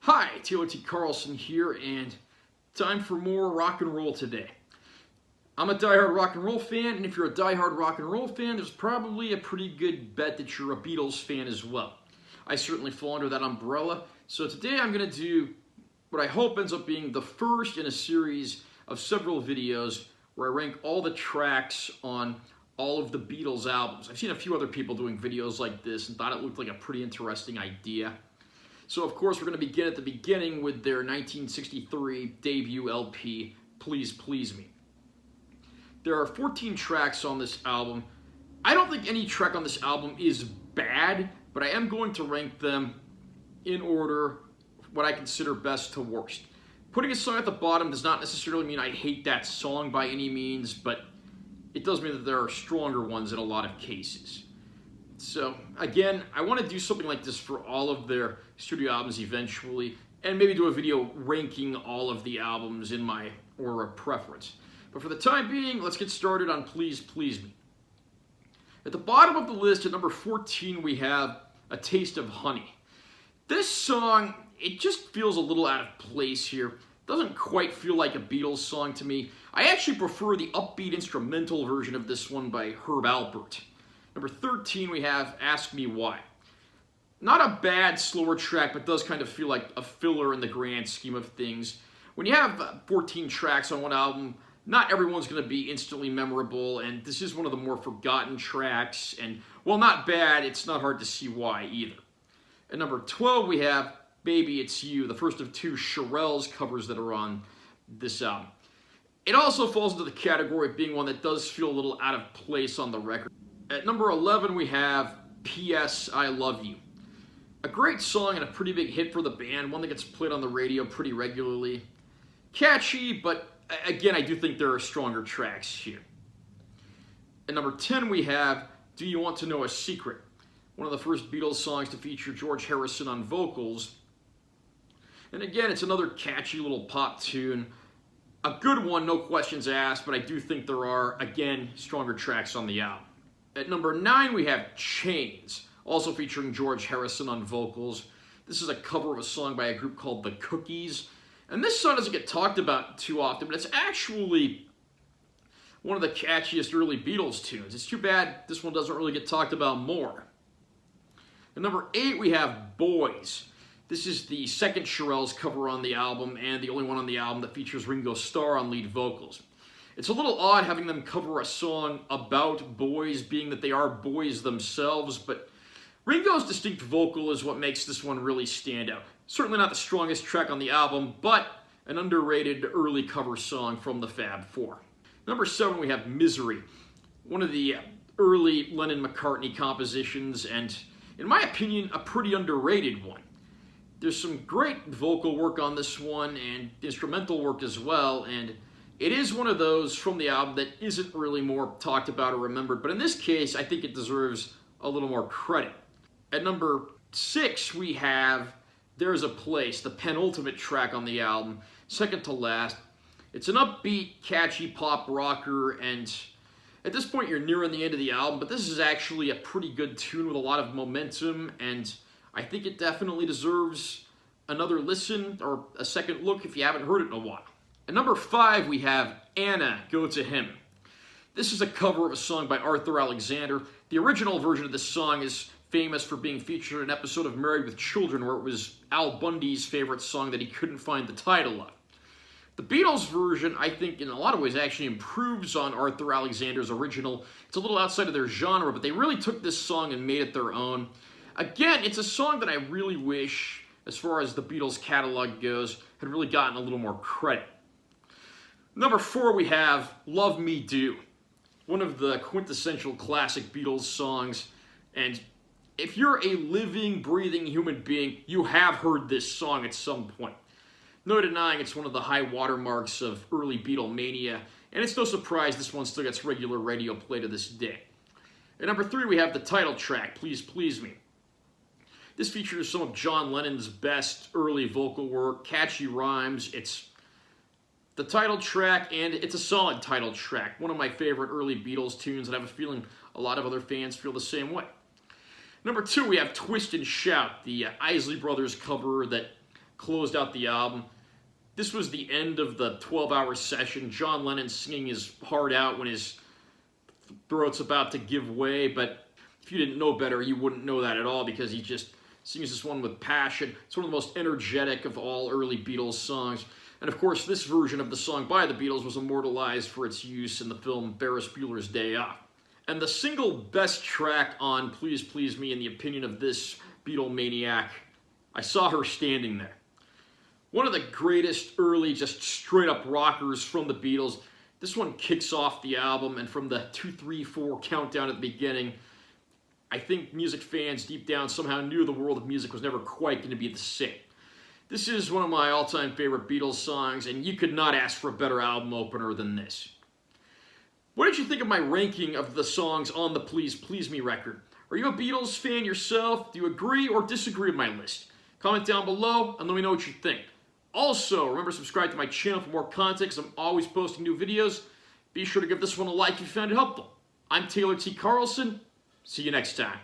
Hi, T.O.T. Carlson here, and time for more rock and roll today. I'm a diehard rock and roll fan, and if you're a diehard rock and roll fan, there's probably a pretty good bet that you're a Beatles fan as well. I certainly fall under that umbrella, so today I'm going to do what I hope ends up being the first in a series of several videos where I rank all the tracks on all of the Beatles albums. I've seen a few other people doing videos like this and thought it looked like a pretty interesting idea. So, of course, we're going to begin at the beginning with their 1963 debut LP, Please Please Me. There are 14 tracks on this album. I don't think any track on this album is bad, but I am going to rank them in order, what I consider best to worst. Putting a song at the bottom does not necessarily mean I hate that song by any means, but it does mean that there are stronger ones in a lot of cases. So, again, I want to do something like this for all of their studio albums eventually, and maybe do a video ranking all of the albums in my order of preference. But for the time being, let's get started on Please Please Me. At the bottom of the list, at number 14, we have A Taste of Honey. This song, it just feels a little out of place here. Doesn't quite feel like a Beatles song to me. I actually prefer the upbeat instrumental version of this one by Herb Alpert. Number 13, we have Ask Me Why. Not a bad, slower track, but does kind of feel like a filler in the grand scheme of things. When you have 14 tracks on one album, not everyone's going to be instantly memorable, and this is one of the more forgotten tracks, and while not bad, it's not hard to see why either. At number 12, we have Baby It's You, the first of two Shirelles covers that are on this album. It also falls into the category of being one that does feel a little out of place on the record. At number 11, we have P.S. I Love You. A great song and a pretty big hit for the band, one that gets played on the radio pretty regularly. Catchy, but again, I do think there are stronger tracks here. At number 10, we have Do You Want to Know a Secret? One of the first Beatles songs to feature George Harrison on vocals. And again, it's another catchy little pop tune. A good one, no questions asked, but I do think there are, again, stronger tracks on the album. At number 9, we have Chains, also featuring George Harrison on vocals. This is a cover of a song by a group called The Cookies. And this song doesn't get talked about too often, but it's actually one of the catchiest early Beatles tunes. It's too bad this one doesn't really get talked about more. At number 8, we have Boys. This is the second Shirelles cover on the album, and the only one on the album that features Ringo Starr on lead vocals. It's a little odd having them cover a song about boys, being that they are boys themselves, but Ringo's distinct vocal is what makes this one really stand out. Certainly not the strongest track on the album, but an underrated early cover song from the Fab Four. Number 7, we have Misery, one of the early Lennon-McCartney compositions, and in my opinion, a pretty underrated one. There's some great vocal work on this one, and instrumental work as well, and it is one of those from the album that isn't really more talked about or remembered, but in this case, I think it deserves a little more credit. At number 6, we have There's a Place, the penultimate track on the album, second to last. It's an upbeat, catchy pop rocker, and at this point you're nearing the end of the album, but this is actually a pretty good tune with a lot of momentum, and I think it definitely deserves another listen or a second look if you haven't heard it in a while. At number 5, we have Anna, Go to Him. This is a cover of a song by Arthur Alexander. The original version of this song is famous for being featured in an episode of Married with Children, where it was Al Bundy's favorite song that he couldn't find the title of. The Beatles version, I think, in a lot of ways, actually improves on Arthur Alexander's original. It's a little outside of their genre, but they really took this song and made it their own. Again, it's a song that I really wish, as far as the Beatles catalog goes, had really gotten a little more credit. Number 4, we have Love Me Do, one of the quintessential classic Beatles songs, and if you're a living, breathing human being, you have heard this song at some point. No denying it's one of the high watermarks of early Beatlemania, and it's no surprise this one still gets regular radio play to this day. At number 3, we have the title track, Please Please Me. This features some of John Lennon's best early vocal work, catchy rhymes. It's the title track, and it's a solid title track. One of my favorite early Beatles tunes, and I have a feeling a lot of other fans feel the same way. Number 2, we have Twist and Shout, the Isley Brothers cover that closed out the album. This was the end of the 12-hour session. John Lennon singing his heart out when his throat's about to give way, but if you didn't know better, you wouldn't know that at all, because he just sings this one with passion. It's one of the most energetic of all early Beatles songs. And of course, this version of the song by the Beatles was immortalized for its use in the film Ferris Bueller's Day Off. And the single best track on Please Please Me, in the opinion of this Beatlemaniac, I Saw Her Standing There. One of the greatest early, just straight-up rockers from the Beatles. This one kicks off the album, and from the 2, 3, 4 countdown at the beginning, I think music fans deep down somehow knew the world of music was never quite going to be the same. This is one of my all-time favorite Beatles songs, and you could not ask for a better album opener than this. What did you think of my ranking of the songs on the Please Please Me record? Are you a Beatles fan yourself? Do you agree or disagree with my list? Comment down below and let me know what you think. Also, remember to subscribe to my channel for more content, because I'm always posting new videos. Be sure to give this one a like if you found it helpful. I'm Taylor T. Carlson. See you next time.